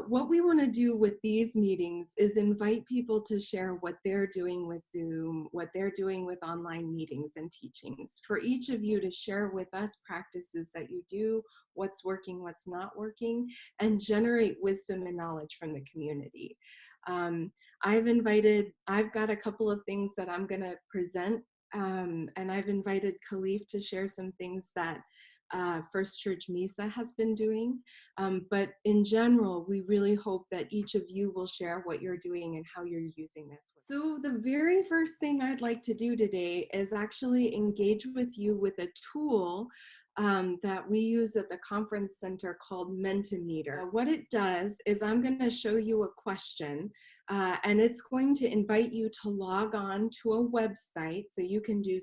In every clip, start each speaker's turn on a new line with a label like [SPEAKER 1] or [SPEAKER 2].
[SPEAKER 1] what we want to do with these meetings is invite people to share what they're doing with Zoom, what they're doing with online meetings and teachings. For each of you to share with us practices that you do, what's working, what's not working, and generate wisdom and knowledge from the community. I've got a couple of things that I'm going to present, and I've invited Khalif to share some things that First Church Misa has been doing. But in general, we really hope that each of you will share what you're doing and how you're using this. So the very first thing I'd like to do today is actually engage with you with a tool that we use at the conference center called Mentimeter. What it does is I'm going to show you a question, and it's going to invite you to log on to a website. So you can do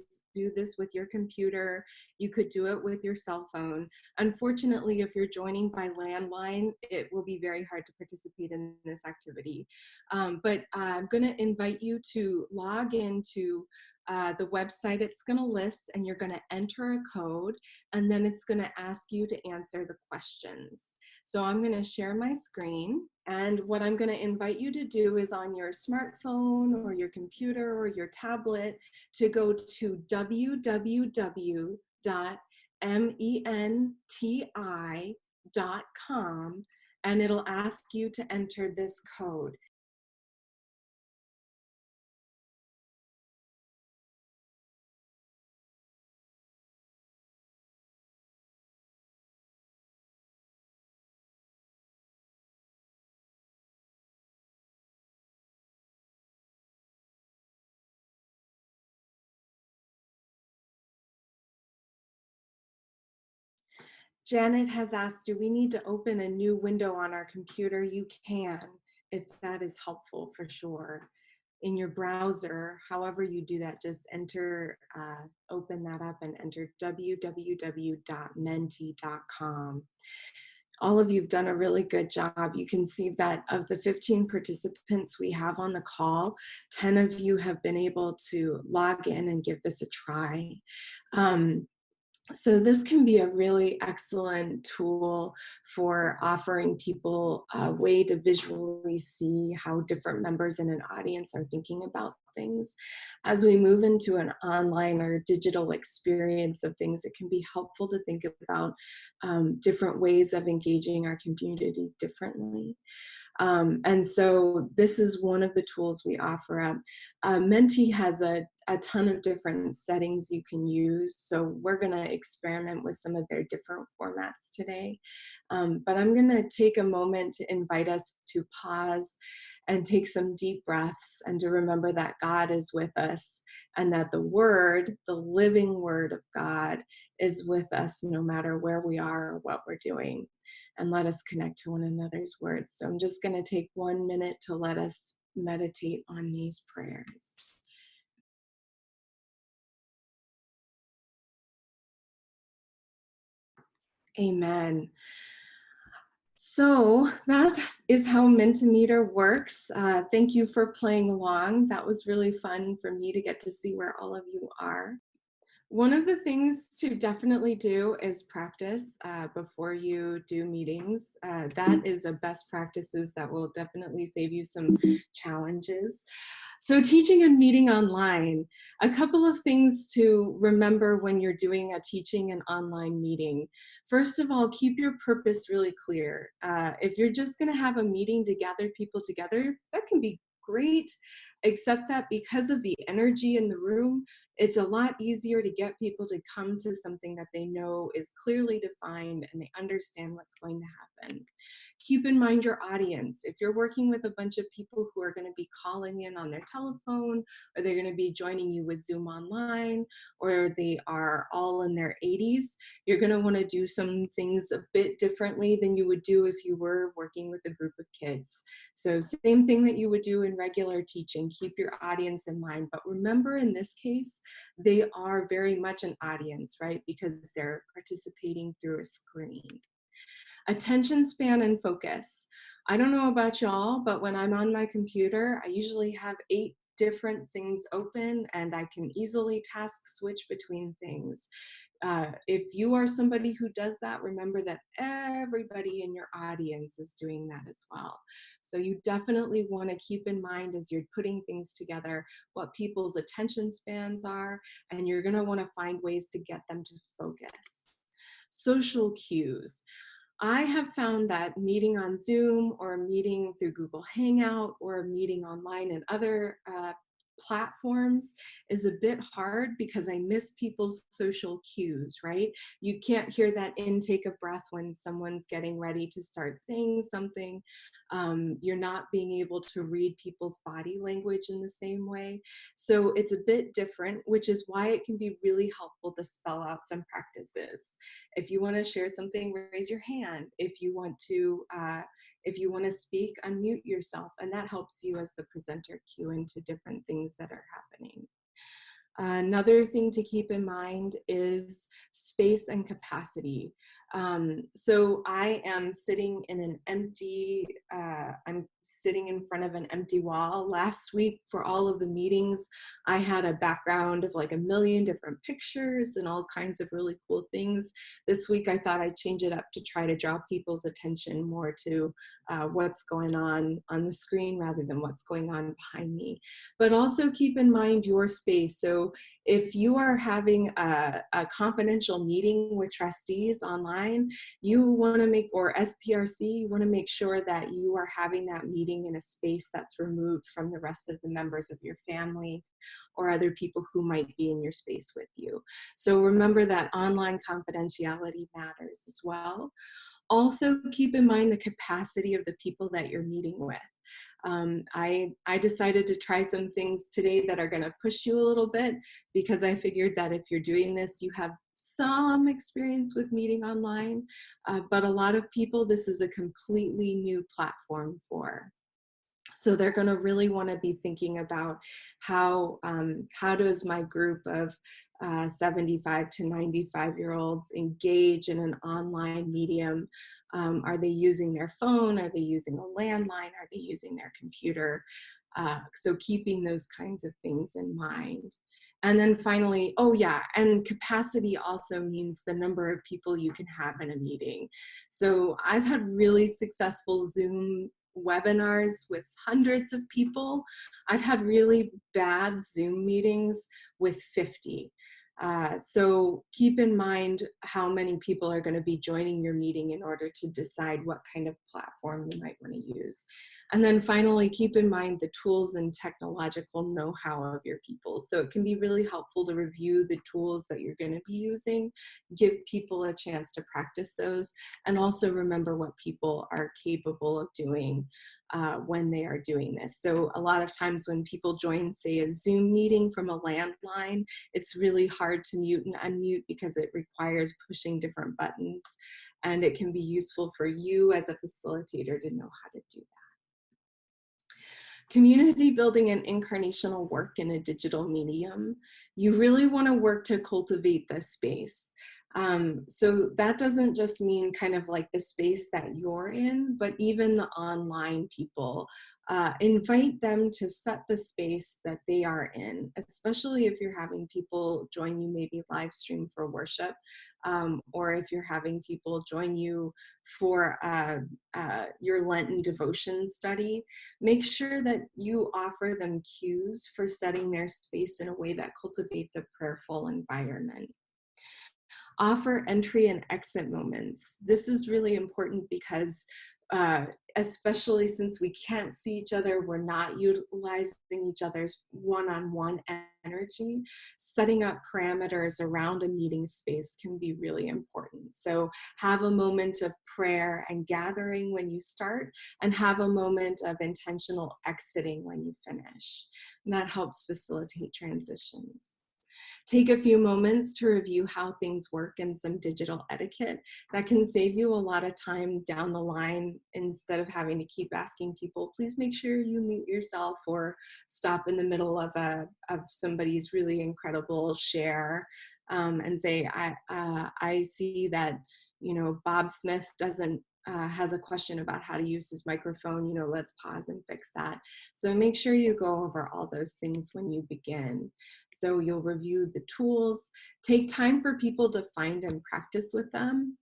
[SPEAKER 1] this with your computer. You could do it with your cell phone. Unfortunately, if you're joining by landline, it will be very hard to participate in this activity. But I'm going to invite you to log into the website it's going to list, and you're going to enter a code, and then it's going to ask you to answer the questions. So I'm going to share my screen, and what I'm going to invite you to do is on your smartphone or your computer or your tablet to go to www.menti.com, and it'll ask you to enter this code. Janet has asked, do we need to open a new window on our computer? You can, if that is helpful, for sure. In your browser, however you do that, just enter, open that up and enter www.menti.com. All of you have done a really good job. You can see that of the 15 participants we have on the call, 10 of you have been able to log in and give this a try. So this can be a really excellent tool for offering people a way to visually see how different members in an audience are thinking about things. As we move into an online or digital experience of things, it can be helpful to think about different ways of engaging our community differently. And so this is one of the tools we offer up. Menti has a ton of different settings you can use. So we're gonna experiment with some of their different formats today. But I'm gonna take a moment to invite us to pause and take some deep breaths and to remember that God is with us and that the Word, the living Word of God, is with us no matter where we are or what we're doing. And let us connect to one another's words. So I'm just going to take 1 minute to let us meditate on these prayers. Amen. So that is how Mentimeter works. Thank you for playing along. That was really fun for me to get to see where all of you are. One of the things to definitely do is practice before you do meetings. That is a best practices that will definitely save you some challenges. So teaching and meeting online, a couple of things to remember when you're doing a teaching and online meeting. First of all, keep your purpose really clear. If you're just gonna have a meeting to gather people together, that can be great, except that because of the energy in the room, it's a lot easier to get people to come to something that they know is clearly defined and they understand what's going to happen. Keep in mind your audience. If you're working with a bunch of people who are going to be calling in on their telephone, or they're going to be joining you with Zoom online, or they are all in their 80s, you're going to want to do some things a bit differently than you would do if you were working with a group of kids. So same thing that you would do in regular teaching, keep your audience in mind. But remember, in this case, they are very much an audience, right? Because they're participating through a screen. Attention span and focus. I don't know about y'all, but when I'm on my computer, I usually have 8 different things open and I can easily task switch between things. if you are somebody who does that, remember that everybody in your audience is doing that as well. So you definitely want to keep in mind as you're putting things together what people's attention spans are, and you're going to want to find ways to get them to focus. Social cues. I have found that meeting on Zoom or meeting through Google Hangout or meeting online and other platforms is a bit hard because I miss people's social cues, right? You can't hear that intake of breath when someone's getting ready to start saying something. You're not being able to read people's body language in the same way. So it's a bit different, which is why it can be really helpful to spell out some practices. If you want to share something, raise your hand. If you want to speak, unmute yourself, and that helps you as the presenter cue into different things that are happening. Another thing to keep in mind is space and capacity. So I am sitting in an empty, I'm sitting in front of an empty wall. Last week for all of the meetings, I had a background of like a million different pictures and all kinds of really cool things. This week I thought I'd change it up to try to draw people's attention more to what's going on the screen rather than what's going on behind me. But also keep in mind your space. So if you are having a confidential meeting with trustees online, you want to make, or SPRC, you want to make sure that you are having that meeting in a space that's removed from the rest of the members of your family or other people who might be in your space with you. So remember that online confidentiality matters as well. Also keep in mind the capacity of the people that you're meeting with. I decided to try some things today that are going to push you a little bit because I figured that if you're doing this, you have some experience with meeting online, but a lot of people, this is a completely new platform for. So they're going to really want to be thinking about how does my group of 75 to 95-year-olds engage in an online medium? Are they using their phone? Are they using a landline? Are they using their computer? So keeping those kinds of things in mind. And then finally, oh yeah, and capacity also means the number of people you can have in a meeting. So I've had really successful Zoom webinars with hundreds of people. I've had really bad Zoom meetings with 50. So keep in mind how many people are going to be joining your meeting in order to decide what kind of platform you might want to use. And then finally, keep in mind the tools and technological know-how of your people. So it can be really helpful to review the tools that you're going to be using, give people a chance to practice those, and also remember what people are capable of doing when they are doing this. So a lot of times when people join, say, a Zoom meeting from a landline, it's really hard to mute and unmute because it requires pushing different buttons, and it can be useful for you as a facilitator to know how to do that. Community building and incarnational work in a digital medium. You really want to work to cultivate this space. So that doesn't just mean kind of like the space that you're in, but even the online people. Invite them to set the space that they are in, especially if you're having people join you maybe live stream for worship, or if you're having people join you for your Lenten devotion study. Make sure that you offer them cues for setting their space in a way that cultivates a prayerful environment. Offer entry and exit moments. This is really important because especially since we can't see each other, we're not utilizing each other's one-on-one energy, setting up parameters around a meeting space can be really important. So have a moment of prayer and gathering when you start, and have a moment of intentional exiting when you finish. And that helps facilitate transitions. Take a few moments to review how things work in some digital etiquette. That can save you a lot of time down the line instead of having to keep asking people, please make sure you mute yourself or stop in the middle of somebody's really incredible share and say, I see that, you know, Bob Smith doesn't has a question about how to use his microphone, let's pause and fix that. So make sure you go over all those things when you begin. So you'll review the tools, take time for people to find and practice with them.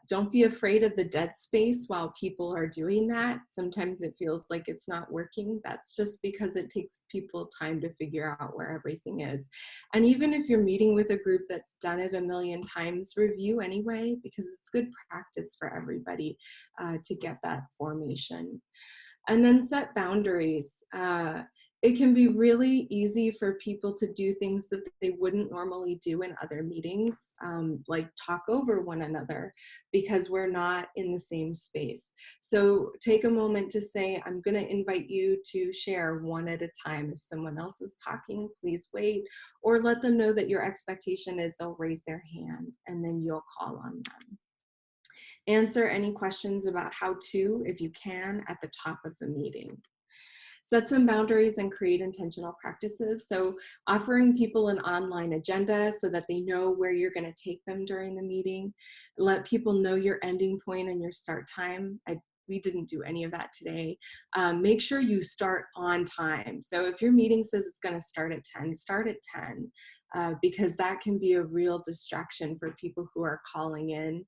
[SPEAKER 1] Don't be afraid of the dead space while people are doing that. Sometimes it feels like it's not working. That's just because it takes people time to figure out where everything is. And even if you're meeting with a group that's done it a million times, review anyway, because it's good practice for everybody to get that formation. And then set boundaries. It can be really easy for people to do things that they wouldn't normally do in other meetings, like talk over one another because we're not in the same space. So take a moment to say, I'm going to invite you to share one at a time. If someone else is talking, please wait, or let them know that your expectation is they'll raise their hand and then you'll call on them. Answer any questions about how to, if you can, at the top of the meeting. Set some boundaries and create intentional practices. So offering people an online agenda so that they know where you're going to take them during the meeting. Let people know your ending point and your start time. We didn't do any of that today. Make sure you start on time. So if your meeting says it's going to start at 10, start at 10. Because that can be a real distraction for people who are calling in.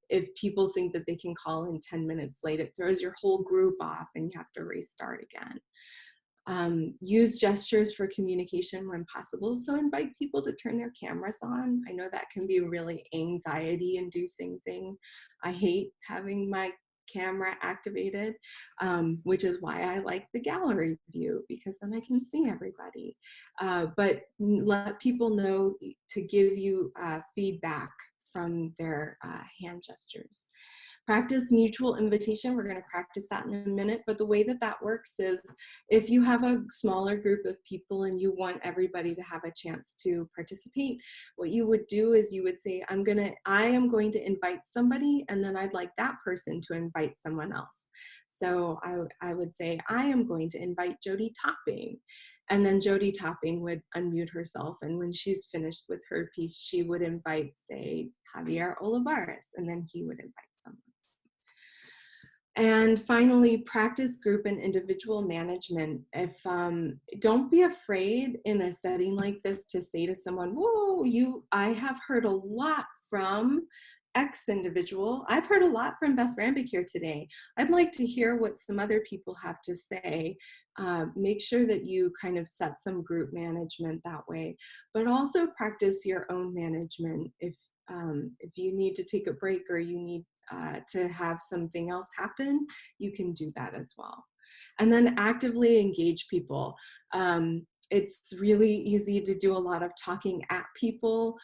[SPEAKER 1] If people think that they can call in 10 minutes late, it throws your whole group off and you have to restart again. Use gestures for communication when possible. So invite people to turn their cameras on. I know that can be a really anxiety-inducing thing. I hate having my camera activated, which is why I like the gallery view, because then I can see everybody. But let people know to give you feedback from their hand gestures. Practice mutual invitation. We're going to practice that in a minute, but the way that that works is if you have a smaller group of people and you want everybody to have a chance to participate, what you would do is you would say, I am going to invite somebody, and then I'd like that person to invite someone else. So I would say, I am going to invite Jody Topping. And then Jody Topping would unmute herself. And when she's finished with her piece, she would invite, say, Javier Olivares, and then he would invite someone. And finally, practice group and individual management. Don't be afraid in a setting like this to say to someone, whoa, I have heard a lot from X individual. I've heard a lot from Beth Rambick here today. I'd like to hear what some other people have to say. Make sure that you kind of set some group management that way, but also practice your own management. If you need to take a break or you need to have something else happen, you can do that as well. And then actively engage people. It's really easy to do a lot of talking at people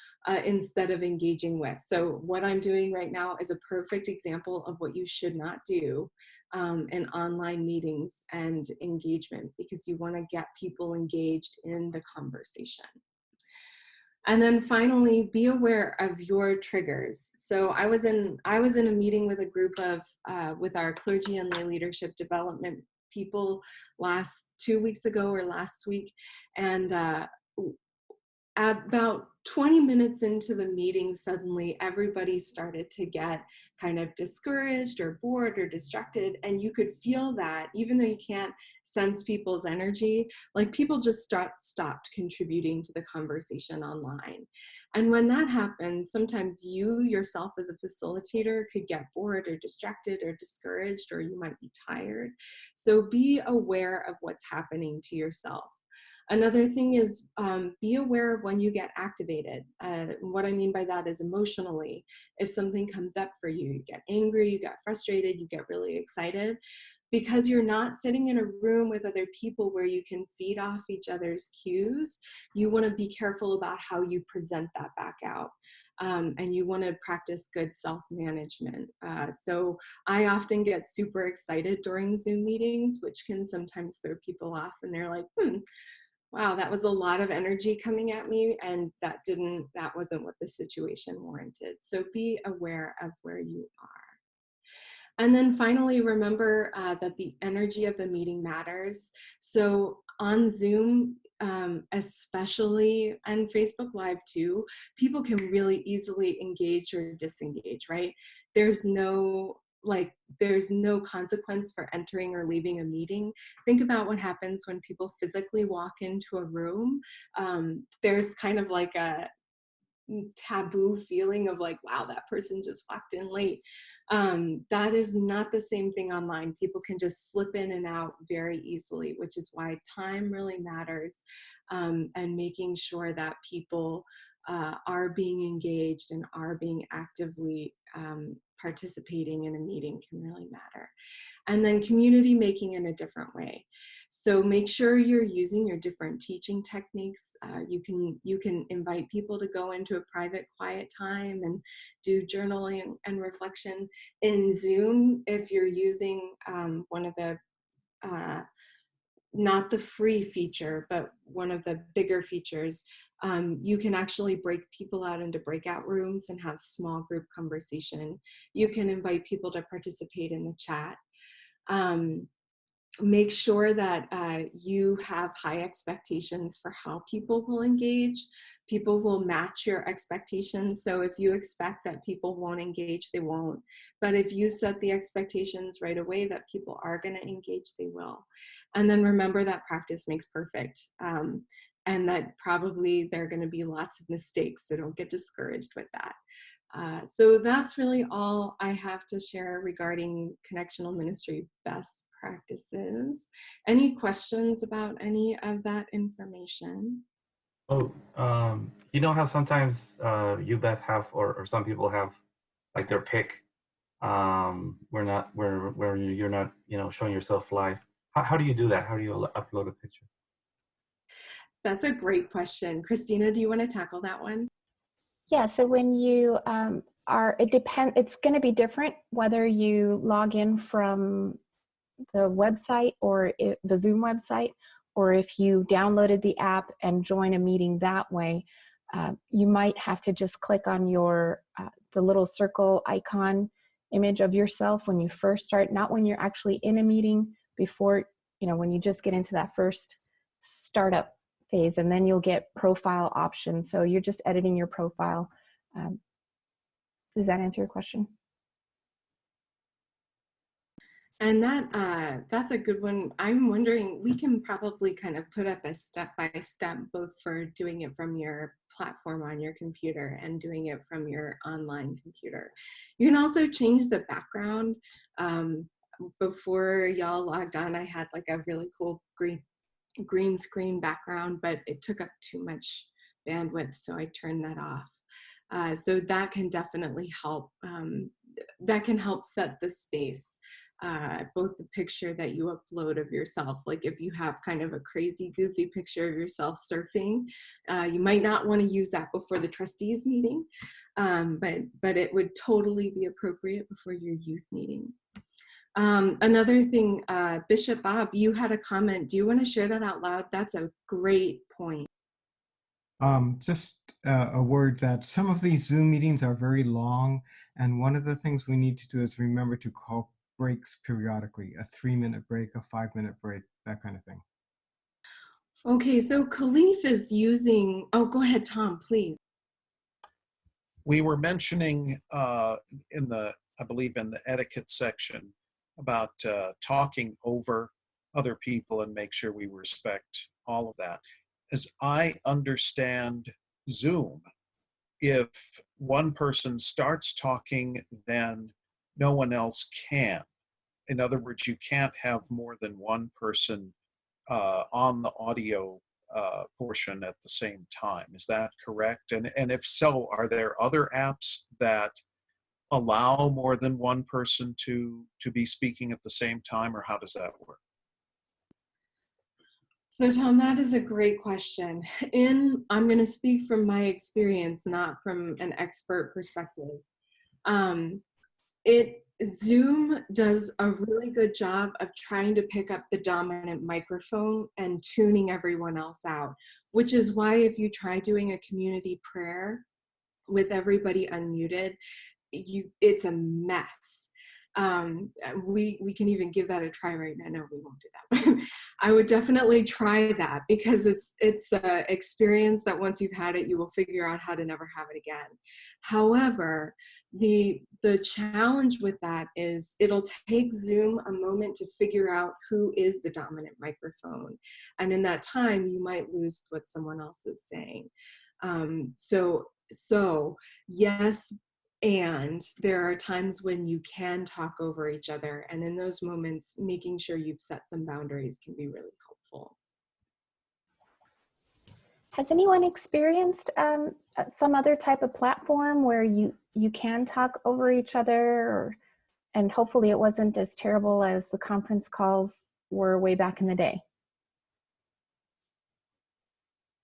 [SPEAKER 1] instead of engaging with. So what I'm doing right now is a perfect example of what you should not do in online meetings and engagement, because you want to get people engaged in the conversation. And then finally, be aware of your triggers. So I was in a meeting with a group of, with our clergy and lay leadership development people 2 weeks ago or last week. And about 20 minutes into the meeting, suddenly everybody started to get kind of discouraged or bored or distracted. And you could feel that, even though you can't sense people's energy, like people just stopped contributing to the conversation online. And when that happens, sometimes you yourself as a facilitator could get bored or distracted or discouraged, or you might be tired. So be aware of what's happening to yourself. Another thing is be aware of when you get activated. What I mean by that is emotionally. If something comes up for you, you get angry, you get frustrated, you get really excited, because you're not sitting in a room with other people where you can feed off each other's cues. You want to be careful about how you present that back out. And you want to practice good self-management. So I often get super excited during Zoom meetings, which can sometimes throw people off, and they're like, wow, that was a lot of energy coming at me, and that wasn't what the situation warranted. So be aware of where you are. And then finally, remember that the energy of the meeting matters. So on Zoom, especially, and Facebook Live too, people can really easily engage or disengage, right? there's no there's no consequence for entering or leaving a meeting. Think about what happens when people physically walk into a room. There's kind of like a taboo feeling of like, wow, that person just walked in late. That is not the same thing online. People can just slip in and out very easily, which is why time really matters, and making sure that people are being engaged and are being actively participating in a meeting can really matter. And then community making in a different way. So make sure you're using your different teaching techniques. You can invite people to go into a private, quiet time and do journaling and reflection. In Zoom, if you're using one of the not the free feature, but one of the bigger features, you can actually break people out into breakout rooms and have small group conversation. You can invite people to participate in the chat. Make sure that you have high expectations for how people will engage. People will match your expectations. So if you expect that people won't engage, they won't. But if you set the expectations right away that people are going to engage, they will. And then remember that practice makes perfect. And that probably there are going to be lots of mistakes, so don't get discouraged with that. So that's really all I have to share regarding connectional ministry best practices. Any questions about any of that information?
[SPEAKER 2] Oh, you know how sometimes you Beth have or some people have like their pick where you're not showing yourself live. How do you do that? How do you upload a picture?
[SPEAKER 1] That's a great question. Christina, do you want to tackle that one?
[SPEAKER 3] Yeah, so when you it's going to be different whether you log in from the website or the Zoom website, or if you downloaded the app and join a meeting that way. You might have to just click on your the little circle icon image of yourself when you first start, not when you're actually in a meeting, before, when you just get into that first startup phase, and then you'll get profile options. So you're just editing your profile. Does that answer your question?
[SPEAKER 1] And that's a good one. I'm wondering, we can probably kind of put up a step-by-step, both for doing it from your platform on your computer and doing it from your online computer. You can also change the background. Before y'all logged on, I had like a really cool green screen background, but it took up too much bandwidth, so I turned that off. So that can definitely help. That can help set the space. Both the picture that you upload of yourself, like if you have kind of a crazy goofy picture of yourself surfing, you might not want to use that before the trustees meeting, but it would totally be appropriate before your youth meeting. Another thing, Bishop Bob, you had a comment. Do you want to share that out loud? That's a great point.
[SPEAKER 4] Just a word that some of these Zoom meetings are very long, and one of the things we need to do is remember to call breaks periodically, a 3-minute break, a 5-minute break, that kind of thing.
[SPEAKER 1] Okay, so Khalif is using, oh, go ahead, Tom, please.
[SPEAKER 5] We were mentioning I believe in the etiquette section about talking over other people and make sure we respect all of that. As I understand Zoom, if one person starts talking, then no one else can. In other words, you can't have more than one person on the audio portion at the same time. Is that correct? And if so, are there other apps that allow more than one person to be speaking at the same time, or how does that work?
[SPEAKER 1] So Tom, that is a great question. I'm going to speak from my experience, not from an expert perspective. Zoom does a really good job of trying to pick up the dominant microphone and tuning everyone else out, which is why if you try doing a community prayer with everybody unmuted, it's a mess. We can even give that a try right now. No, we won't do that. I would definitely try that, because it's an experience that once you've had it, you will figure out how to never have it again. However, the challenge with that is it'll take Zoom a moment to figure out who is the dominant microphone. And in that time, you might lose what someone else is saying. So yes, and there are times when you can talk over each other. And in those moments, making sure you've set some boundaries can be really helpful.
[SPEAKER 3] Has anyone experienced some other type of platform where you can talk over each other, and hopefully it wasn't as terrible as the conference calls were way back in the day?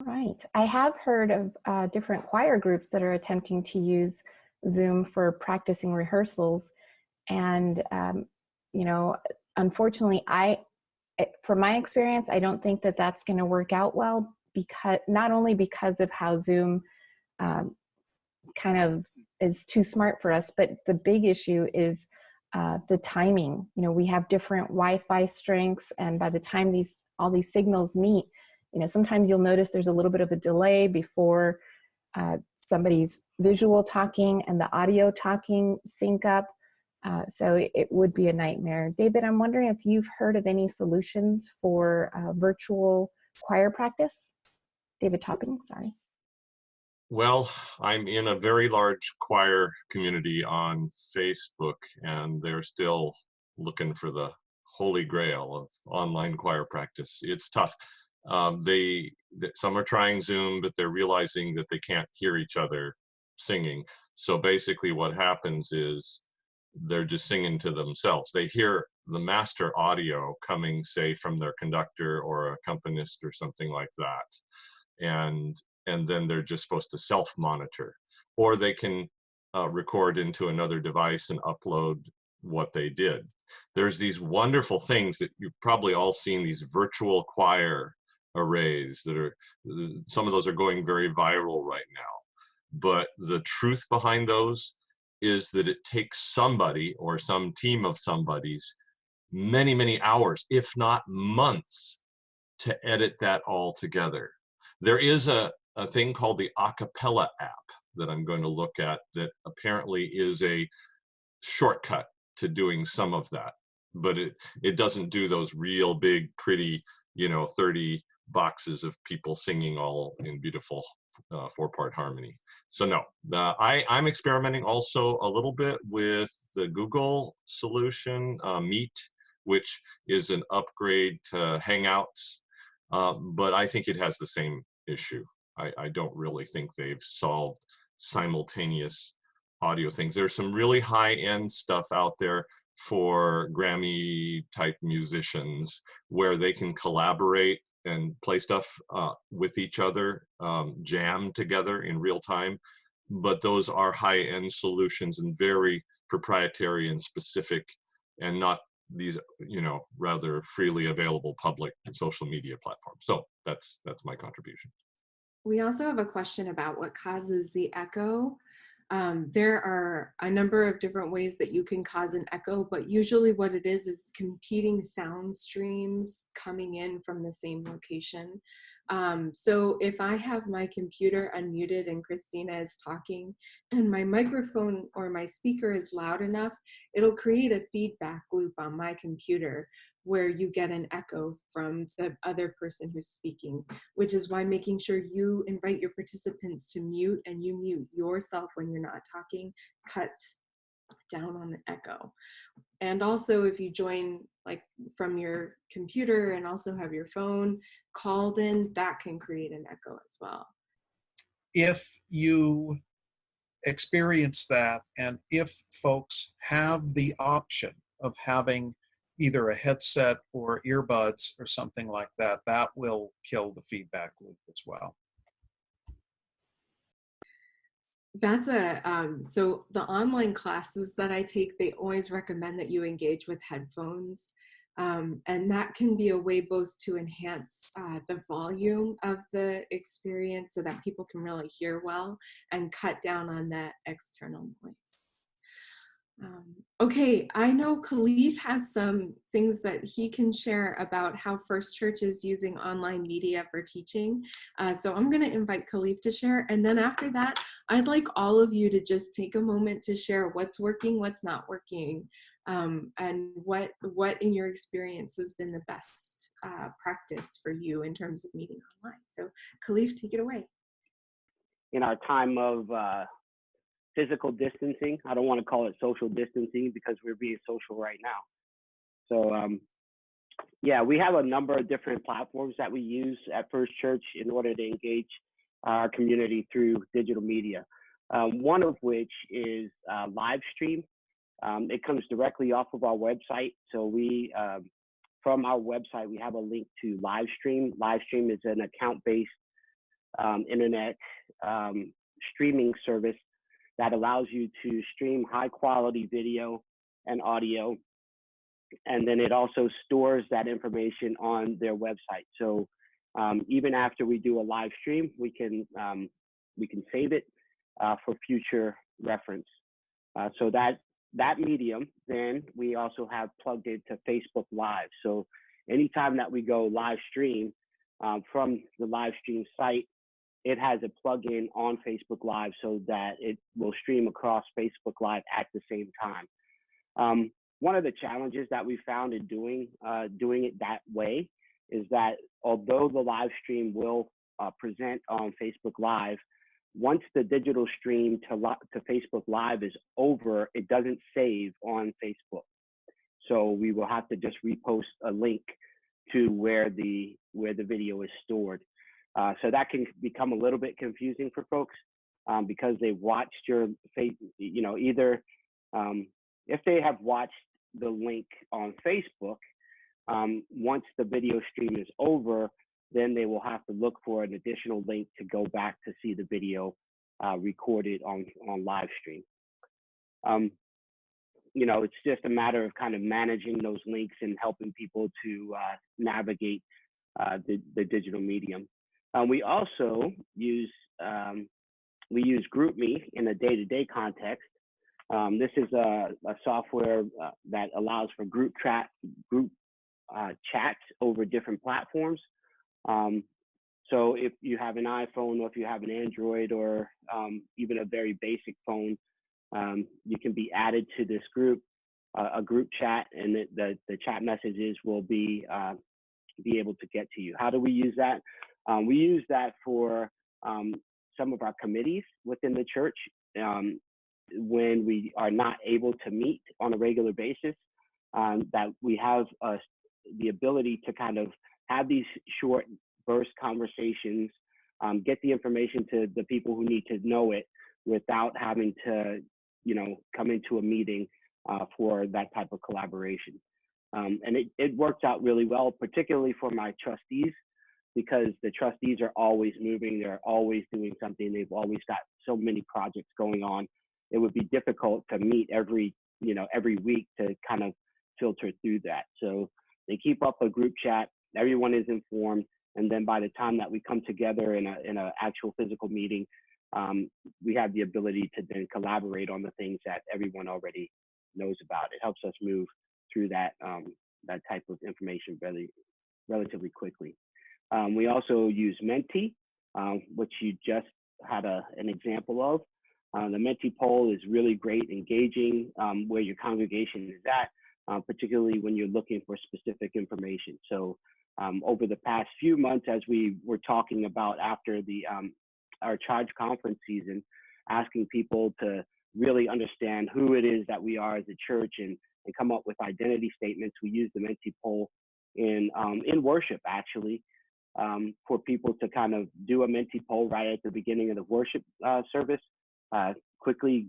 [SPEAKER 3] Right. I have heard of different choir groups that are attempting to use Zoom for practicing rehearsals. And, you know, unfortunately, from my experience, I don't think that that's going to work out well, because not only because of how Zoom kind of is too smart for us, but the big issue is the timing. You know, we have different Wi-Fi strengths, and by the time all these signals meet, you know, sometimes you'll notice there's a little bit of a delay before somebody's visual talking and the audio talking sync up. So it would be a nightmare. David, I'm wondering if you've heard of any solutions for virtual choir practice? David Topping, sorry.
[SPEAKER 6] Well, I'm in a very large choir community on Facebook, and they're still looking for the holy grail of online choir practice. It's tough. Some are trying Zoom, but they're realizing that they can't hear each other singing. So basically what happens is they're just singing to themselves. They hear the master audio coming, say, from their conductor or accompanist or something like that. And then they're just supposed to self-monitor. Or they can record into another device and upload what they did. There's these wonderful things that you've probably all seen, these virtual choir arrays that are, some of those are going very viral right now. But the truth behind those is that it takes somebody or some team of somebody's many, many hours, if not months, to edit that all together. There is a thing called the Acapella app that I'm going to look at that apparently is a shortcut to doing some of that, but it doesn't do those real big, pretty, 30 boxes of people singing all in beautiful 4-part harmony. So no, I'm experimenting also a little bit with the Google solution, Meet, which is an upgrade to Hangouts, but I think it has the same issue. I don't really think they've solved simultaneous audio things. There's some really high-end stuff out there for Grammy-type musicians where they can collaborate and play stuff with each other, jam together in real time. But those are high-end solutions and very proprietary and specific, and not these, rather freely available public social media platforms. So that's my contribution.
[SPEAKER 1] We also have a question about what causes the echo. There are a number of different ways that you can cause an echo, but usually what it is competing sound streams coming in from the same location. So if I have my computer unmuted and Christina is talking and my microphone or my speaker is loud enough, it'll create a feedback loop on my computer where you get an echo from the other person who's speaking, which is why making sure you invite your participants to mute and you mute yourself when you're not talking cuts down on the echo. And also if you join like from your computer and also have your phone called in, that can create an echo as well.
[SPEAKER 5] If you experience that, and if folks have the option of having either a headset or earbuds or something like that, that will kill the feedback loop as well.
[SPEAKER 1] That's so the online classes that I take, they always recommend that you engage with headphones. And that can be a way both to enhance the volume of the experience so that people can really hear well and cut down on that external noise. Okay, I know Khalif has some things that he can share about how First Church is using online media for teaching. So I'm going to invite Khalif to share. And then after that, I'd like all of you to just take a moment to share what's working, what's not working, and what in your experience has been the best practice for you in terms of meeting online. So Khalif, take it away.
[SPEAKER 7] In our time of physical distancing, I don't want to call it social distancing because we're being social right now. So yeah, we have a number of different platforms that we use at First Church in order to engage our community through digital media. One of which is live stream. It comes directly off of our website. So we, from our website, we have a link to live stream. Live stream is an account-based internet streaming service that allows you to stream high quality video and audio. And then it also stores that information on their website. So even after we do a live stream, we can save it for future reference. So that medium, then we also have plugged into Facebook Live. So anytime that we go live stream from the live stream site, it has a plug-in on Facebook Live so that it will stream across Facebook Live at the same time. One of the challenges that we found in doing it that way is that although the live stream will present on Facebook Live, once the digital stream to Facebook Live is over, it doesn't save on Facebook. So we will have to just repost a link to where the video is stored. So that can become a little bit confusing for folks because they watched your face, either if they have watched the link on Facebook, once the video stream is over, then they will have to look for an additional link to go back to see the video recorded on live stream. It's just a matter of kind of managing those links and helping people to navigate the digital medium. We also use GroupMe in a day-to-day context. This is a software that allows for group chats over different platforms. So if you have an iPhone or if you have an Android or even a very basic phone, you can be added to this group, a group chat, and the chat messages will be able to get to you. How do we use that? We use that for some of our committees within the church when we are not able to meet on a regular basis, that we have the ability to kind of have these short burst conversations, get the information to the people who need to know it without having to, come into a meeting for that type of collaboration. And it works out really well, particularly for my trustees, because the trustees are always moving, they're always doing something, they've always got so many projects going on. It would be difficult to meet every week to kind of filter through that. So they keep up a group chat, everyone is informed, and then by the time that we come together in a actual physical meeting, we have the ability to then collaborate on the things that everyone already knows about. It helps us move through that type of information relatively quickly. We also use Menti, which you just had an example of. The Menti poll is really great, engaging where your congregation is at, particularly when you're looking for specific information. So over the past few months, as we were talking about after our Charge Conference season, asking people to really understand who it is that we are as a church and come up with identity statements, we use the Menti poll in worship, actually, for people to kind of do a Menti poll right at the beginning of the worship service, quickly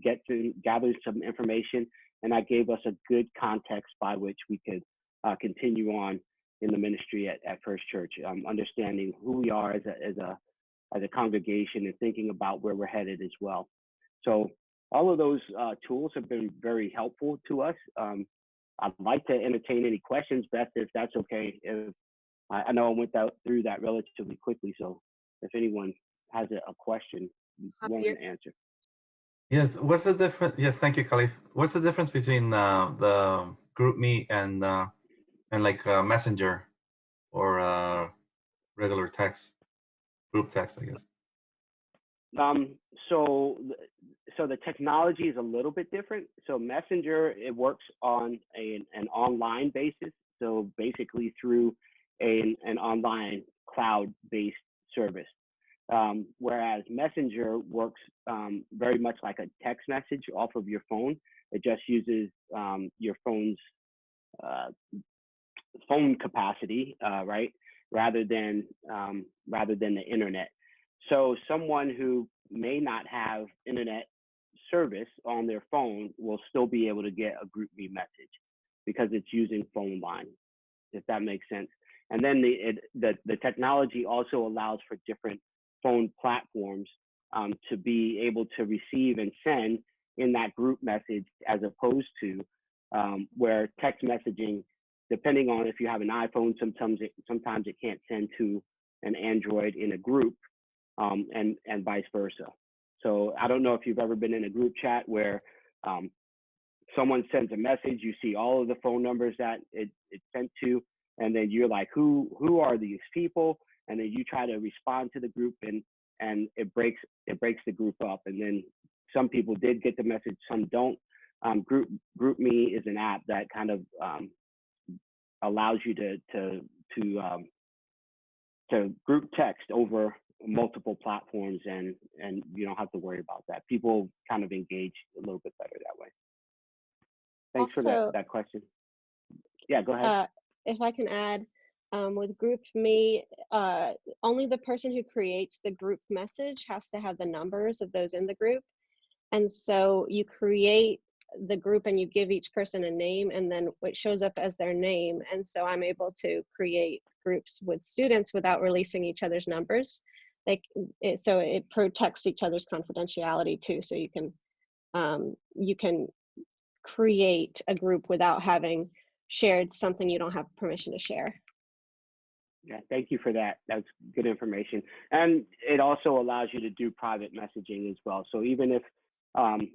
[SPEAKER 7] gather some information, and that gave us a good context by which we could continue on in the ministry at First Church, understanding who we are as a congregation and thinking about where we're headed as well. So all of those tools have been very helpful to us. I'd like to entertain any questions, Beth, if that's okay. I know I went through that relatively quickly, so if anyone has a question, you want to answer.
[SPEAKER 2] Yes. What's the difference? Yes, thank you, Khalif. What's the difference between the GroupMe and like Messenger or regular text, group text, I guess?
[SPEAKER 7] Um, so, so the technology is a little bit different. So Messenger, it works on an online basis. So basically through an online cloud-based service. Whereas Messenger works very much like a text message off of your phone. It just uses your phone's uh, phone capacity, right, rather than the internet. So someone who may not have internet service on their phone will still be able to get a GroupMe message because it's using phone line, if that makes sense. And then the technology also allows for different phone platforms to be able to receive and send in that group message, as opposed to where text messaging, depending on if you have an iPhone, sometimes it can't send to an Android in a group, and vice versa. So I don't know if you've ever been in a group chat where someone sends a message, you see all of the phone numbers that it's sent to, and then you're like, who are these people? And then you try to respond to the group, and it breaks the group up. And then some people did get the message, some don't. GroupMe is an app that kind of allows you to group text over multiple platforms, and you don't have to worry about that. People kind of engage a little bit better that way. Thanks for that question. Yeah, go ahead.
[SPEAKER 8] If I can add, with GroupMe, only the person who creates the group message has to have the numbers of those in the group. And so you create the group and you give each person a name, and then it shows up as their name. And so I'm able to create groups with students without releasing each other's numbers. So it protects each other's confidentiality too. So you can create a group without having shared something you don't have permission to share.
[SPEAKER 7] Yeah, thank you for that. That's good information. And it also allows you to do private messaging as well. So even if,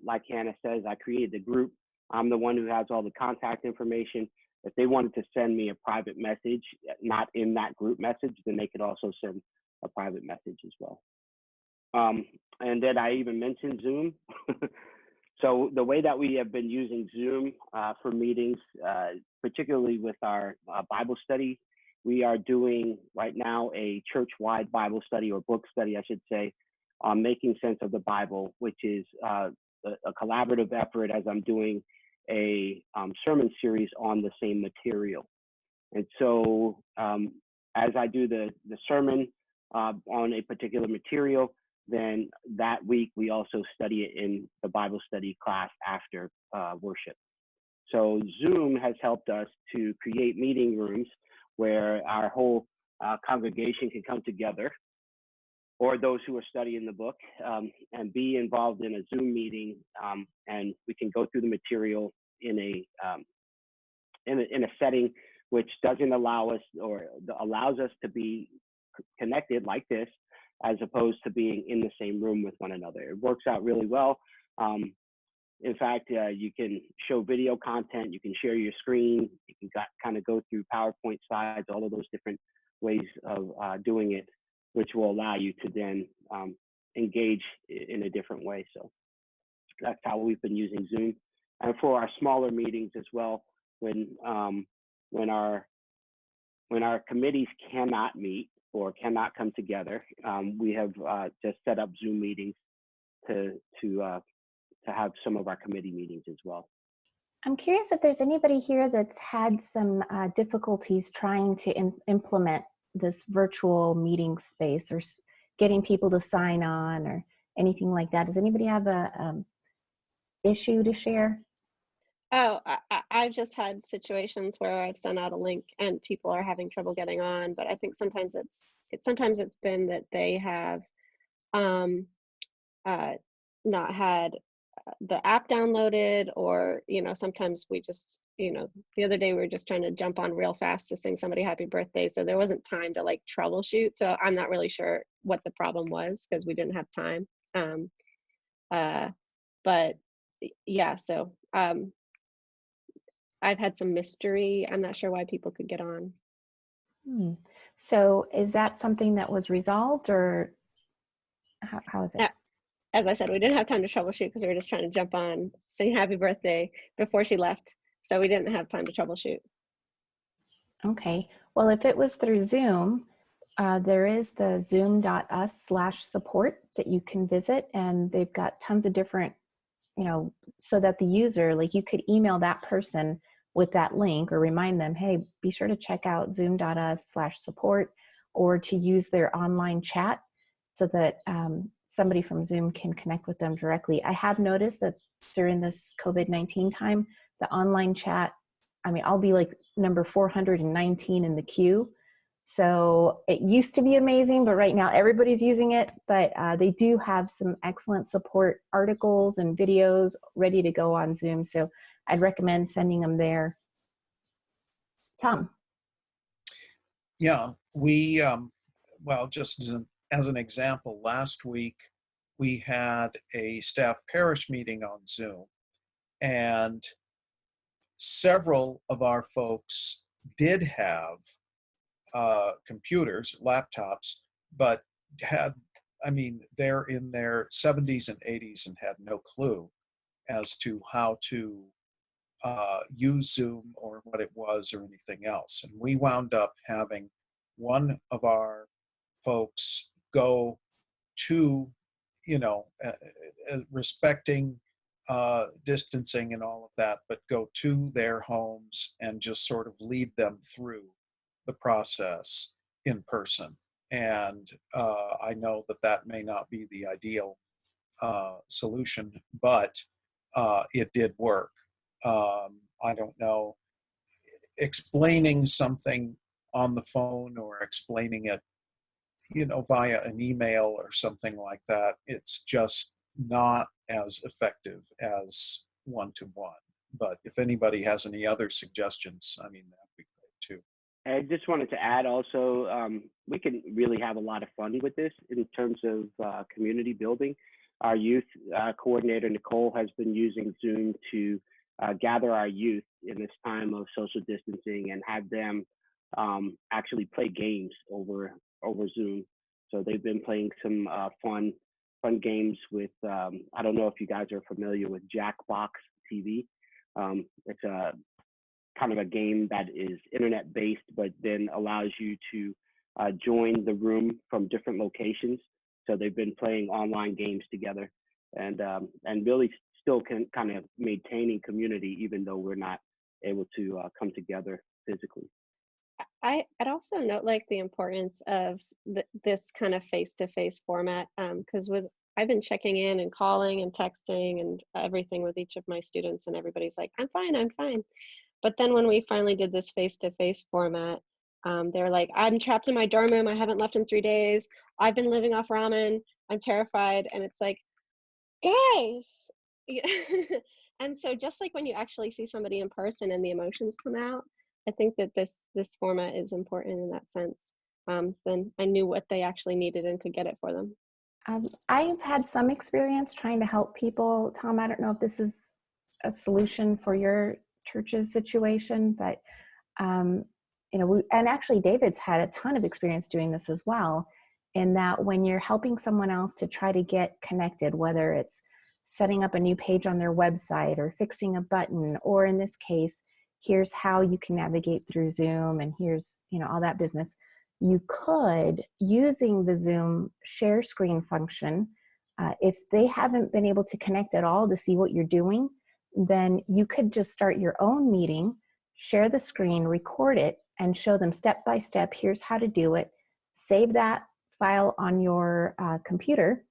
[SPEAKER 7] like Hannah says, I created the group, I'm the one who has all the contact information. If they wanted to send me a private message, not in that group message, then they could also send a private message as well. And then I even mentioned Zoom. So the way that we have been using Zoom for meetings, particularly with our Bible study, we are doing right now a church-wide Bible study, or book study, I should say, on making sense of the Bible, which is a collaborative effort, as I'm doing a sermon series on the same material. And so as I do the sermon on a particular material, then that week we also study it in the Bible study class after worship. So Zoom has helped us to create meeting rooms where our whole congregation can come together, or those who are studying the book, and be involved in a Zoom meeting, and we can go through the material in a setting which doesn't allow us, or allows us to be connected like this, as opposed to being in the same room with one another. It works out really well. In fact, you can show video content, you can share your screen, you can kind of go through PowerPoint slides, all of those different ways of doing it, which will allow you to then engage in a different way. So that's how we've been using Zoom. And for our smaller meetings as well, when our committees cannot meet or cannot come together, we have just set up Zoom meetings to have some of our committee meetings as well.
[SPEAKER 3] I'm curious if there's anybody here that's had some difficulties trying to implement this virtual meeting space, or getting people to sign on, or anything like that. Does anybody have a issue to share?
[SPEAKER 8] Oh, I've just had situations where I've sent out a link and people are having trouble getting on, but I think sometimes it's been that they have not had the app downloaded, or sometimes we just, the other day we were just trying to jump on real fast to sing somebody happy birthday, so there wasn't time to like troubleshoot. So I'm not really sure what the problem was, because we didn't have time. But yeah, so I've had some mystery. I'm not sure why people could get on.
[SPEAKER 3] So is that something that was resolved, or how is it?
[SPEAKER 8] As I said, we didn't have time to troubleshoot because we were just trying to jump on, sing happy birthday before she left. So we didn't have time to troubleshoot.
[SPEAKER 3] Okay. Well, if it was through Zoom, there is the zoom.us/support that you can visit, and they've got tons of different, so that the user, like, you could email that person with that link or remind them, hey, be sure to check out zoom.us/support, or to use their online chat so that somebody from Zoom can connect with them directly. I have noticed that during this COVID-19 time, the online chat, I'll be like number 419 in the queue. So it used to be amazing, but right now everybody's using it. But they do have some excellent support articles and videos ready to go on Zoom. So I'd recommend sending them there. Tom.
[SPEAKER 5] Yeah, we, well, just as an example, last week we had a staff parish meeting on Zoom, and several of our folks did have computers, laptops, but they're in their 70s and 80s and had no clue as to how to use Zoom or what it was or anything else. And we wound up having one of our folks go to, respecting distancing and all of that, but go to their homes and just sort of lead them through the process in person. And I know that may not be the ideal solution, but it did work. I don't know, explaining something on the phone or explaining it, via an email or something like that, it's just not as effective as one-to-one. But if anybody has any other suggestions, that'd be great too.
[SPEAKER 7] I just wanted to add also, we can really have a lot of fun with this in terms of community building. Our youth coordinator, Nicole, has been using Zoom to gather our youth in this time of social distancing and have them actually play games over Zoom. So they've been playing some fun games with, I don't know if you guys are familiar with Jackbox TV. It's a kind of a game that is internet based, but then allows you to join the room from different locations. So they've been playing online games together, and really still can kind of maintaining community even though we're not able to come together physically.
[SPEAKER 8] I'd also note like the importance of this kind of face-to-face format, because I've been checking in and calling and texting and everything with each of my students, and everybody's like, I'm fine. But then when we finally did this face-to-face format, they're like, I'm trapped in my dorm room. I haven't left in 3 days. I've been living off ramen. I'm terrified. And it's like, guys. And so just like when you actually see somebody in person and the emotions come out, I think that this format is important in that sense. Then I knew what they actually needed and could get it for them.
[SPEAKER 3] I've had some experience trying to help people. Tom, I don't know if this is a solution for your church's situation, but and actually David's had a ton of experience doing this as well, in that when you're helping someone else to try to get connected, whether it's setting up a new page on their website or fixing a button, or in this case, here's how you can navigate through Zoom, and here's, all that business. You could, using the Zoom share screen function, if they haven't been able to connect at all to see what you're doing, then you could just start your own meeting, share the screen, record it, and show them step by step, here's how to do it. Save that file on your computer.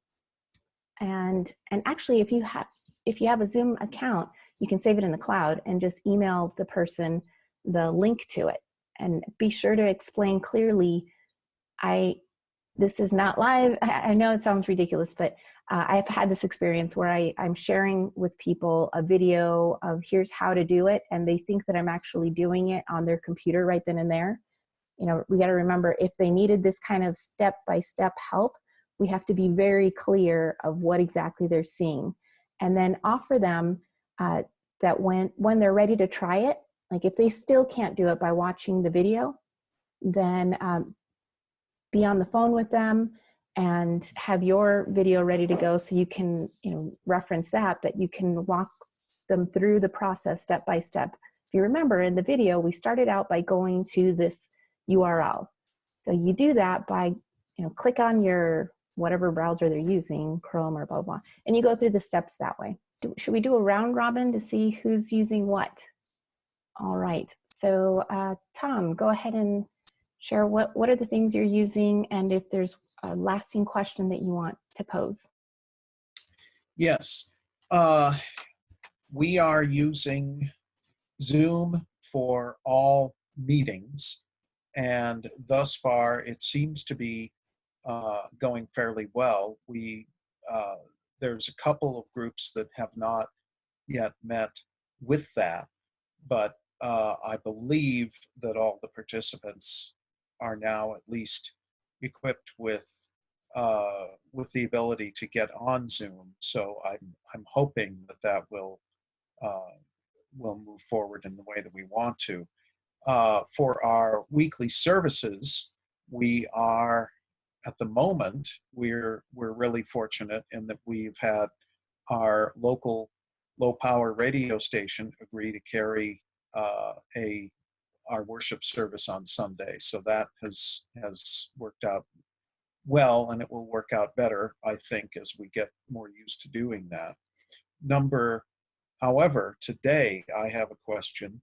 [SPEAKER 3] And actually, if you have a Zoom account, you can save it in the cloud and just email the person the link to it. And be sure to explain clearly, this is not live. I know it sounds ridiculous, but I've had this experience where I'm sharing with people a video of here's how to do it, and they think that I'm actually doing it on their computer right then and there. We got to remember, if they needed this kind of step-by-step help, we have to be very clear of what exactly they're seeing. and then offer them that when they're ready to try it, like if they still can't do it by watching the video, then be on the phone with them and have your video ready to go so you can, you know, reference that, but you can walk them through the process step by step. If you remember in the video, we started out by going to this URL. So you do that by, you know, click on your whatever browser they're using, Chrome or blah, blah, and you go through the steps that way. Should we do a round robin to see who's using what? All right, so Tom, go ahead and share what are the things you're using, and if there's a lasting question that you want to pose.
[SPEAKER 5] Yes, we are using Zoom for all meetings, and thus far it seems to be going fairly well. There's a couple of groups that have not yet met with that, but I believe that all the participants are now at least equipped with the ability to get on Zoom. So I'm hoping that will move forward in the way that we want to. For our weekly services, we are at the moment we're really fortunate in that we've had our local low power radio station agree to carry our worship service on Sunday. So that has worked out well, and it will work out better, I think, as we get more used to doing that. However, today I have a question.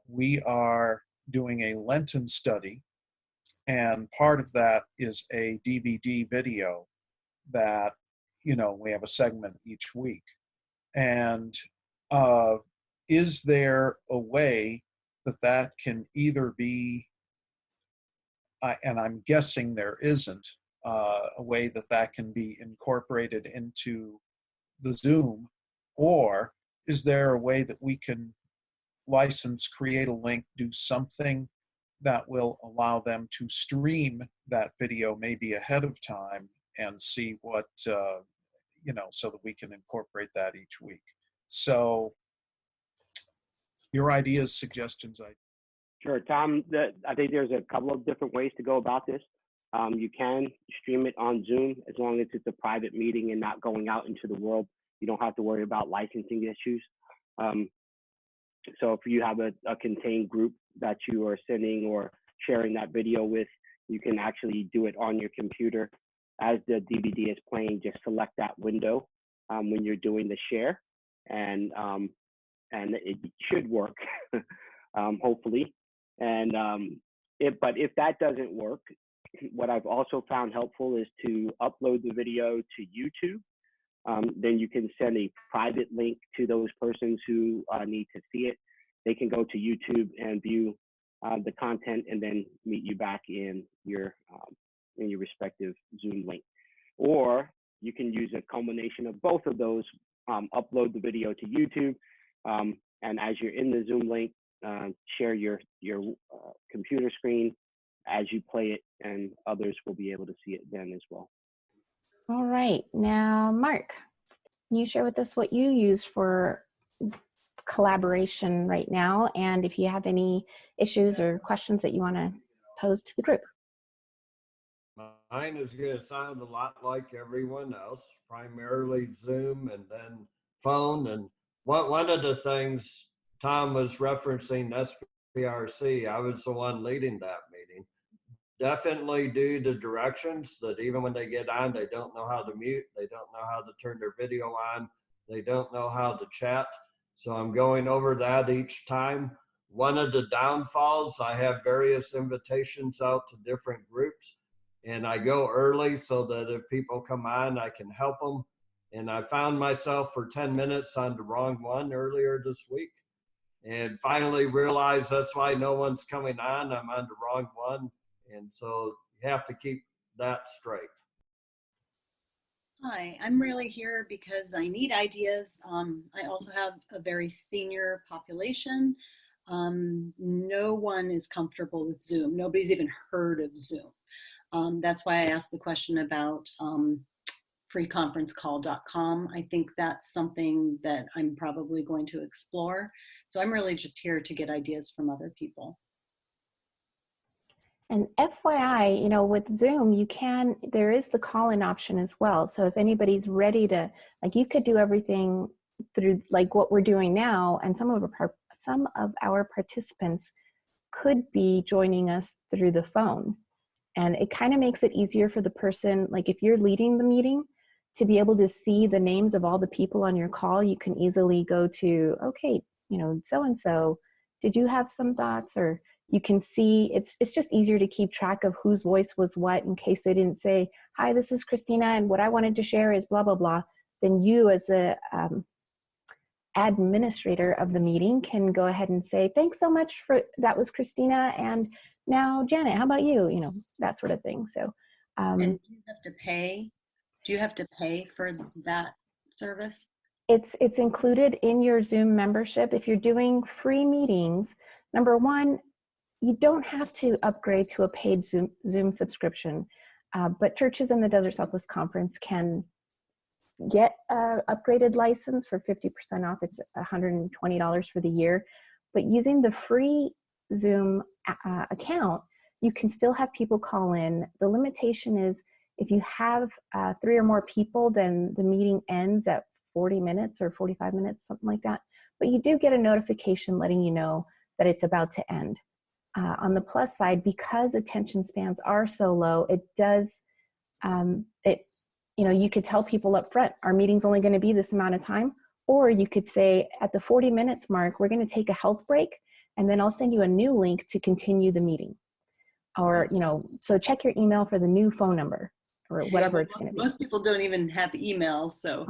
[SPEAKER 5] We are doing a Lenten study, and part of that is a DVD video that, you know, we have a segment each week. And is there a way that can either be, and I'm guessing there isn't, a way that can be incorporated into the Zoom, or is there a way that we can license, create a link, do something that will allow them to stream that video maybe ahead of time and see what, you know, so that we can incorporate that each week. So your ideas, suggestions?
[SPEAKER 7] Sure, Tom, I think there's a couple of different ways to go about this. You can stream it on Zoom as long as it's a private meeting and not going out into the world. You don't have to worry about licensing issues. So if you have a contained group that you are sending or sharing that video with, you can actually do it on your computer. As the DVD is playing, just select that window when you're doing the share, and it should work, hopefully. And but if that doesn't work, what I've also found helpful is to upload the video to YouTube. Then you can send a private link to those persons who need to see it. They can go to YouTube and view the content, and then meet you back in your respective Zoom link. Or you can use a combination of both of those. Upload the video to YouTube, and as you're in the Zoom link, share your computer screen as you play it, and others will be able to see it then as well.
[SPEAKER 3] All right, now Mark, can you share with us what you use for collaboration right now, and if you have any issues or questions that you want to pose to the group?
[SPEAKER 9] Mine is going to sound a lot like everyone else, primarily Zoom and then phone. And one of the things Tom was referencing, SPRC, I was the one leading that meeting. Definitely do the directions that even when they get on, they don't know how to mute, they don't know how to turn their video on, they don't know how to chat. So I'm going over that each time. One of the downfalls, I have various invitations out to different groups, and I go early so that if people come on, I can help them. And I found myself for 10 minutes on the wrong one earlier this week, and finally realized that's why no one's coming on. I'm on the wrong one. And so you have to keep that straight.
[SPEAKER 10] Hi, I'm really here because I need ideas. I also have a very senior population. No one is comfortable with Zoom. Nobody's even heard of Zoom. That's why I asked the question about freeconferencecall.com. I think that's something that I'm probably going to explore. So I'm really just here to get ideas from other people.
[SPEAKER 3] And FYI, with Zoom, there is the call-in option as well. So if anybody's ready to, you could do everything through like what we're doing now, and some of our participants could be joining us through the phone. And it kind of makes it easier for the person, like if you're leading the meeting, to be able to see the names of all the people on your call. You can easily go to, okay, so-and-so, did you have some thoughts? Or you can see, it's just easier to keep track of whose voice was what in case they didn't say, hi, this is Christina, and what I wanted to share is blah, blah, blah. Then you as a administrator of the meeting can go ahead and say, thanks so much that was Christina, and now Janet, how about you? That sort of thing. So,
[SPEAKER 10] and do you have to pay? Do you have to pay for that service?
[SPEAKER 3] It's included in your Zoom membership. If you're doing free meetings, number one, you don't have to upgrade to a paid Zoom subscription, but churches in the Desert Southwest Conference can get an upgraded license for 50% off. It's $120 for the year. But using the free Zoom account, you can still have people call in. The limitation is if you have 3 or more people, then the meeting ends at 40 minutes or 45 minutes, something like that. But you do get a notification letting you know that it's about to end. On the plus side, because attention spans are so low, it does, you could tell people up front, our meeting's only going to be this amount of time. Or you could say at the 40 minutes mark, we're going to take a health break, and then I'll send you a new link to continue the meeting. Or, so check your email for the new phone number or whatever it's going to be.
[SPEAKER 10] Most people don't even have email, so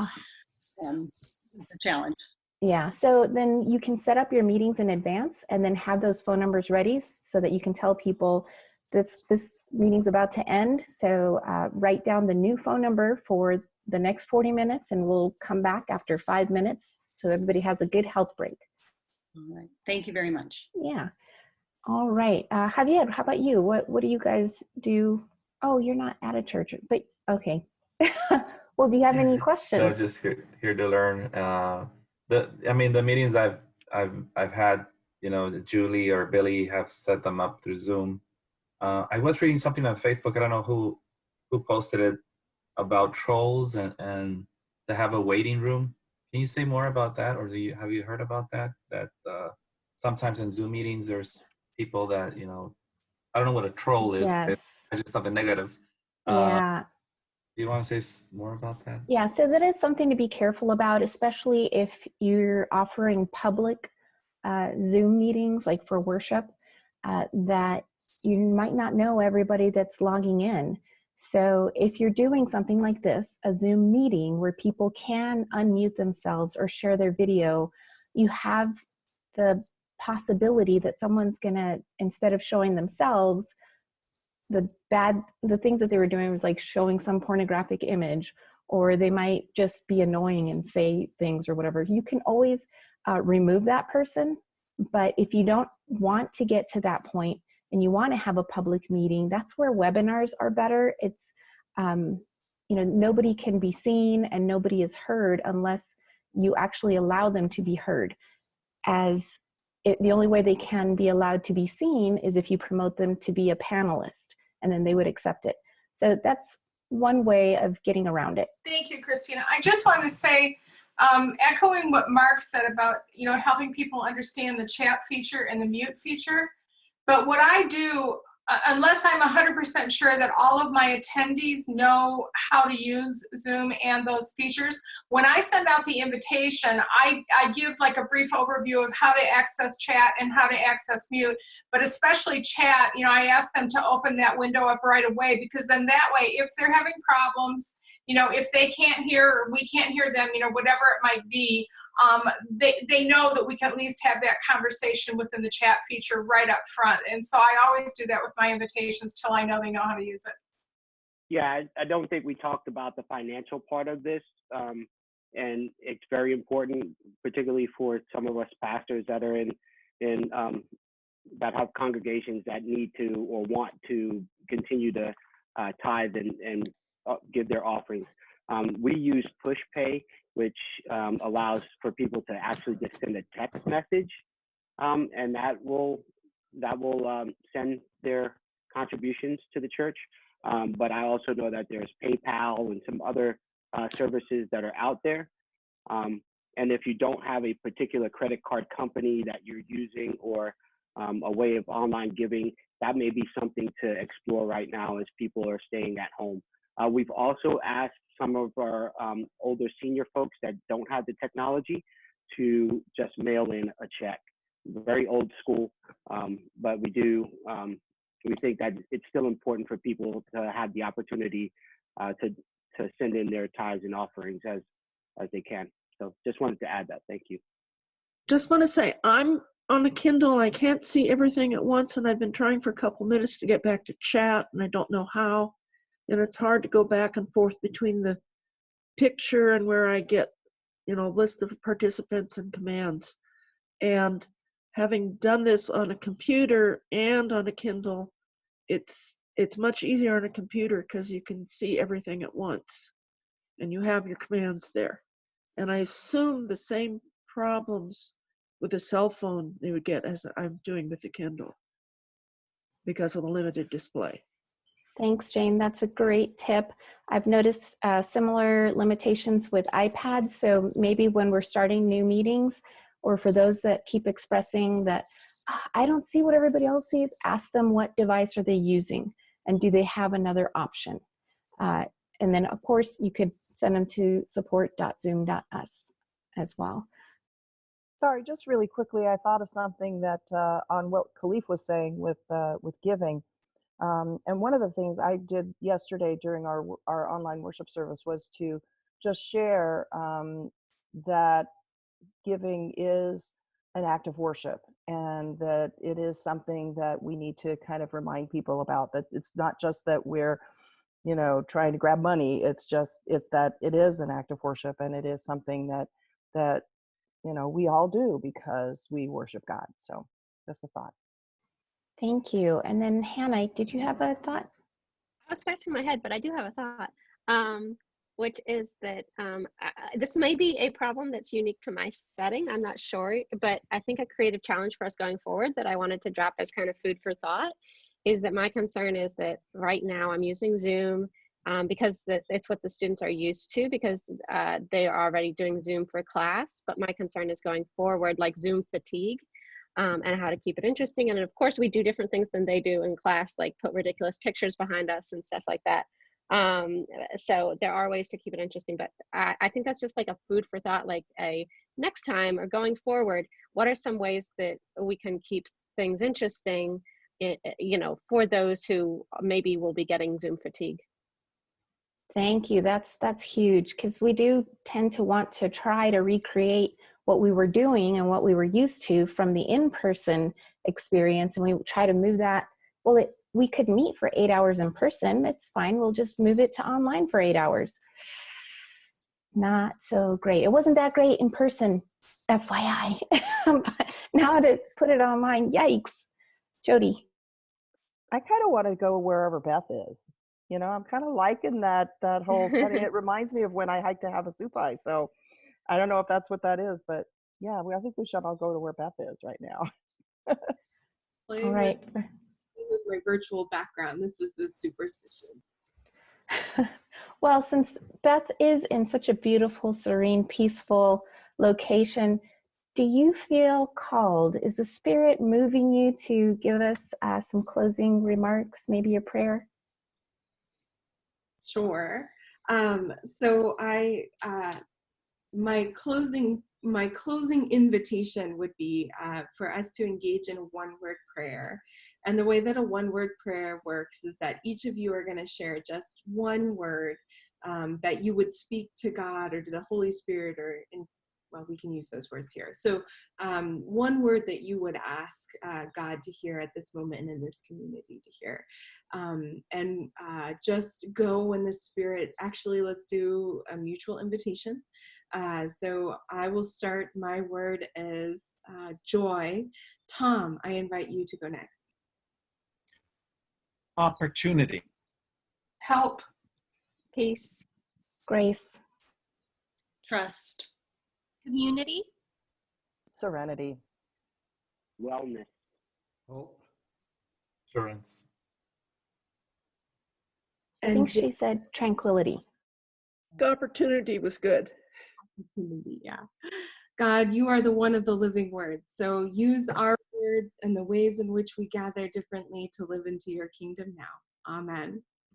[SPEAKER 10] it's a challenge.
[SPEAKER 3] Yeah, so then you can set up your meetings in advance and then have those phone numbers ready so that you can tell people this meeting's about to end. So write down the new phone number for the next 40 minutes and we'll come back after 5 minutes so everybody has a good health break.
[SPEAKER 10] All right, thank you very much.
[SPEAKER 3] Yeah. All right, Javier, how about you? What do you guys do? Oh, you're not at a church, but okay. Well, do you have any questions?
[SPEAKER 2] No, just here to learn. The meetings I've had, Julie or Billy have set them up through Zoom. I was reading something on Facebook. I don't know who posted it about trolls and to have a waiting room. Can you say more about that, or have you heard about that? That sometimes in Zoom meetings there's people that I don't know what a troll is.
[SPEAKER 3] Yes.
[SPEAKER 2] It's just something negative.
[SPEAKER 3] Yeah.
[SPEAKER 2] Do you want to say more about that?
[SPEAKER 3] Yeah, so that is something to be careful about, especially if you're offering public Zoom meetings, like for worship, that you might not know everybody that's logging in. So if you're doing something like this, a Zoom meeting where people can unmute themselves or share their video, you have the possibility that someone's gonna, instead of showing themselves, the things that they were doing was like showing some pornographic image, or they might just be annoying and say things or whatever. You can always remove that person, but if you don't want to get to that point and you want to have a public meeting, that's where webinars are better. It's, nobody can be seen and nobody is heard unless you actually allow them to be heard. The only way they can be allowed to be seen is if you promote them to be a panelist, and then they would accept it. So that's one way of getting around it.
[SPEAKER 11] Thank you, Christina. I just want to say, echoing what Mark said about, helping people understand the chat feature and the mute feature. But what I do, unless I'm 100% sure that all of my attendees know how to use Zoom and those features, when I send out the invitation, I give like a brief overview of how to access chat and how to access mute, but especially chat, I ask them to open that window up right away, because then that way, if they're having problems, if they can't hear or we can't hear them, whatever it might be, they know that we can at least have that conversation within the chat feature right up front. And so I always do that with my invitations till I know they know how to use it.
[SPEAKER 7] Yeah, I don't think we talked about the financial part of this. And it's very important, particularly for some of us pastors that are in that have congregations that need to or want to continue to tithe and give their offerings. We use PushPay, which allows for people to actually just send a text message, and that will send their contributions to the church. But I also know that there's PayPal and some other services that are out there. And if you don't have a particular credit card company that you're using or a way of online giving, that may be something to explore right now as people are staying at home. We've also asked some of our older senior folks that don't have the technology to just mail in a check. Very old school, but we think that it's still important for people to have the opportunity to send in their tithes and offerings as they can. So just wanted to add that. Thank you.
[SPEAKER 12] Just want to say, I'm on a Kindle. I can't see everything at once, and I've been trying for a couple minutes to get back to chat, and I don't know how. And it's hard to go back and forth between the picture and where I get, list of participants and commands. And having done this on a computer and on a Kindle, it's much easier on a computer because you can see everything at once, and you have your commands there. And I assume the same problems with a cell phone they would get as I'm doing with the Kindle because of the limited display.
[SPEAKER 3] Thanks, Jane. That's a great tip. I've noticed similar limitations with iPads. So maybe when we're starting new meetings, or for those that keep expressing that, I don't see what everybody else sees, ask them what device are they using and do they have another option? And then, of course, you could send them to support.zoom.us as well.
[SPEAKER 13] Sorry, just really quickly, I thought of something that on what Khalif was saying with giving. And one of the things I did yesterday during our online worship service was to just share that giving is an act of worship, and that it is something that we need to kind of remind people about, that it's not just that we're trying to grab money. It's that it is an act of worship, and it is something that we all do because we worship God. So just a thought.
[SPEAKER 3] Thank you. And then Hannah, did you have a thought?
[SPEAKER 8] I was scratching my head, but I do have a thought, which is that this may be a problem that's unique to my setting. I'm not sure, but I think a creative challenge for us going forward that I wanted to drop as kind of food for thought is that my concern is that right now I'm using Zoom because it's what the students are used to, because they are already doing Zoom for class. But my concern is going forward, like Zoom fatigue. And how to keep it interesting. And of course, we do different things than they do in class, like put ridiculous pictures behind us and stuff like that. So there are ways to keep it interesting, but I think that's just like a food for thought, like a next time or going forward, what are some ways that we can keep things interesting, for those who maybe will be getting Zoom fatigue?
[SPEAKER 3] Thank you. That's huge, because we do tend to want to try to recreate what we were doing and what we were used to from the in-person experience, and we try to move that. Well, we could meet for 8 hours in person. It's fine. We'll just move it to online for 8 hours. Not so great. It wasn't that great in person, FYI. But now to put it online, yikes. Jody.
[SPEAKER 13] I kind of want to go wherever Beth is. I'm kind of liking that whole setting. It reminds me of when I hiked to Havasupai. So I don't know if that's what that is, but yeah, I think we should all go to where Beth is right now.
[SPEAKER 1] All right. With my virtual background, this is the superstition.
[SPEAKER 3] Well, since Beth is in such a beautiful, serene, peaceful location, do you feel called? Is the Spirit moving you to give us some closing remarks, maybe a prayer?
[SPEAKER 1] Sure. So my closing invitation would be for us to engage in a one-word prayer. And the way that a one-word prayer works is that each of you are going to share just one word that you would speak to God or to the Holy Spirit, well, we can use those words here. So one word that you would ask God to hear at this moment and in this community to hear. And just go when the Spirit, actually, let's do a mutual invitation. So I will start. My word is joy. Tom, I invite you to go next.
[SPEAKER 5] Opportunity.
[SPEAKER 11] Help.
[SPEAKER 8] Peace.
[SPEAKER 3] Grace.
[SPEAKER 10] Trust.
[SPEAKER 14] Community.
[SPEAKER 13] Serenity.
[SPEAKER 7] Wellness.
[SPEAKER 9] Hope.
[SPEAKER 2] Assurance.
[SPEAKER 3] I think she said tranquility.
[SPEAKER 12] The opportunity was good.
[SPEAKER 1] Opportunity, yeah. God, you are the one of the living words. So use our words and the ways in which we gather differently to live into your kingdom now. Amen.